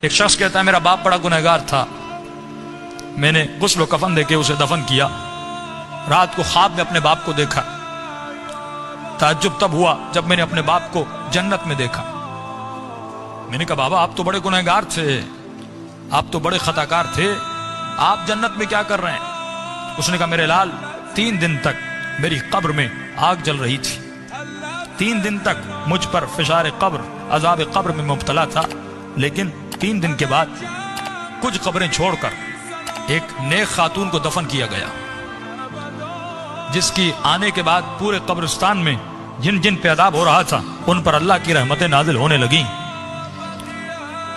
ایک شخص کہتا ہے میرا باپ بڑا گنہگار تھا، میں نے غسل و کفن دے کے اسے دفن کیا، رات کو خواب میں اپنے باپ کو دیکھا، تعجب تب ہوا جب میں نے اپنے باپ کو جنت میں دیکھا۔ میں نے کہا بابا آپ تو بڑے گنہگار تھے، آپ تو بڑے خطاکار تھے، آپ جنت میں کیا کر رہے ہیں؟ اس نے کہا میرے لال 3 دن تک میری قبر میں آگ جل رہی تھی، 3 دن تک مجھ پر فشار قبر عذاب قبر میں مبتلا تھا، لیکن 3 دن کے بعد کچھ قبریں چھوڑ کر ایک نیک خاتون کو دفن کیا گیا، جس کی آنے کے بعد پورے قبرستان میں جن جن پہ عذاب ہو رہا تھا ان پر اللہ کی رحمتیں نازل ہونے لگیں۔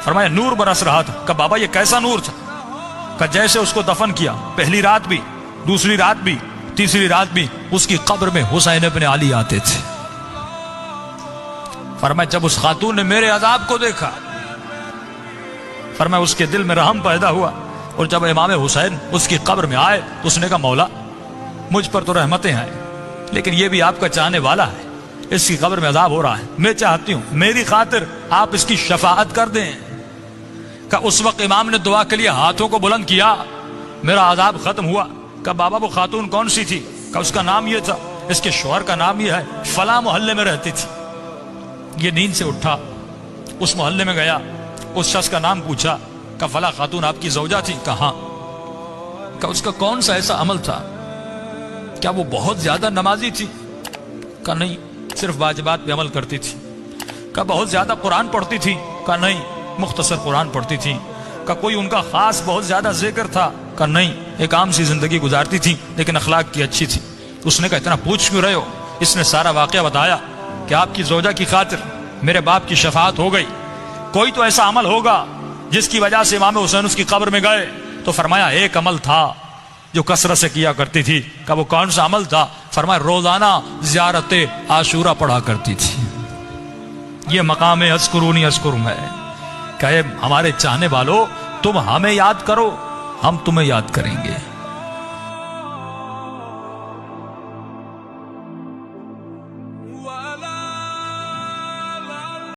فرمایا نور برس رہا تھا۔ کہ بابا یہ کیسا نور تھا؟ کہ جیسے اس کو دفن کیا پہلی رات بھی، دوسری رات بھی، تیسری رات بھی اس کی قبر میں حسین ابن علی آتے تھے۔ فرمایا جب اس خاتون نے میرے عذاب کو دیکھا، فرمایا اس کے دل میں رحم پیدا ہوا، اور جب امام حسین اس کی قبر میں آئے تو اس نے کہا مولا مجھ پر تو رحمتیں ہیں، لیکن یہ بھی آپ کا چاہنے والا ہے، اس کی قبر میں عذاب ہو رہا ہے، میں چاہتی ہوں میری خاطر آپ اس کی شفاعت کر دیں۔ کہ اس وقت امام نے دعا کے لیے ہاتھوں کو بلند کیا، میرا عذاب ختم ہوا۔ کہ بابا وہ خاتون کون سی تھی؟ کہ اس کا نام یہ تھا، اس کے شوہر کا نام یہ ہے، فلاں محلے میں رہتی تھی۔ یہ نیند سے اٹھا، اس محلے میں گیا، اس شخص کا نام پوچھا کہ فلاں خاتون آپ کی زوجہ تھی؟ کہا۔ کہ اس کا کون سا ایسا عمل تھا؟ کیا وہ بہت زیادہ نمازی تھی؟ کہ نہیں، صرف واجبات پہ عمل کرتی تھی۔ کہ بہت زیادہ قرآن پڑھتی تھی؟ کہ نہیں، مختصر قرآن پڑھتی تھی۔ کہ کوئی ان کا خاص بہت زیادہ ذکر تھا؟ کہ نہیں، ایک عام سی زندگی گزارتی تھی لیکن اخلاق کی اچھی تھی۔ اس نے کہا اتنا پوچھ کیوں رہے ہو؟ اس نے سارا واقعہ بتایا کہ آپ کی زوجہ کی خاطر میرے باپ کی شفاعت ہو گئی، کوئی تو ایسا عمل ہوگا جس کی وجہ سے امام حسین اس کی قبر میں گئے۔ تو فرمایا ایک عمل تھا جو کثرت سے کیا کرتی تھی۔ کہ وہ کون سا عمل تھا؟ فرمایا روزانہ زیارت عاشورہ پڑھا کرتی تھی۔ یہ مقام اذکرونی اذکرکم ہے کہ ہمارے چاہنے والوں تم ہمیں یاد کرو، ہم تمہیں یاد کریں گے۔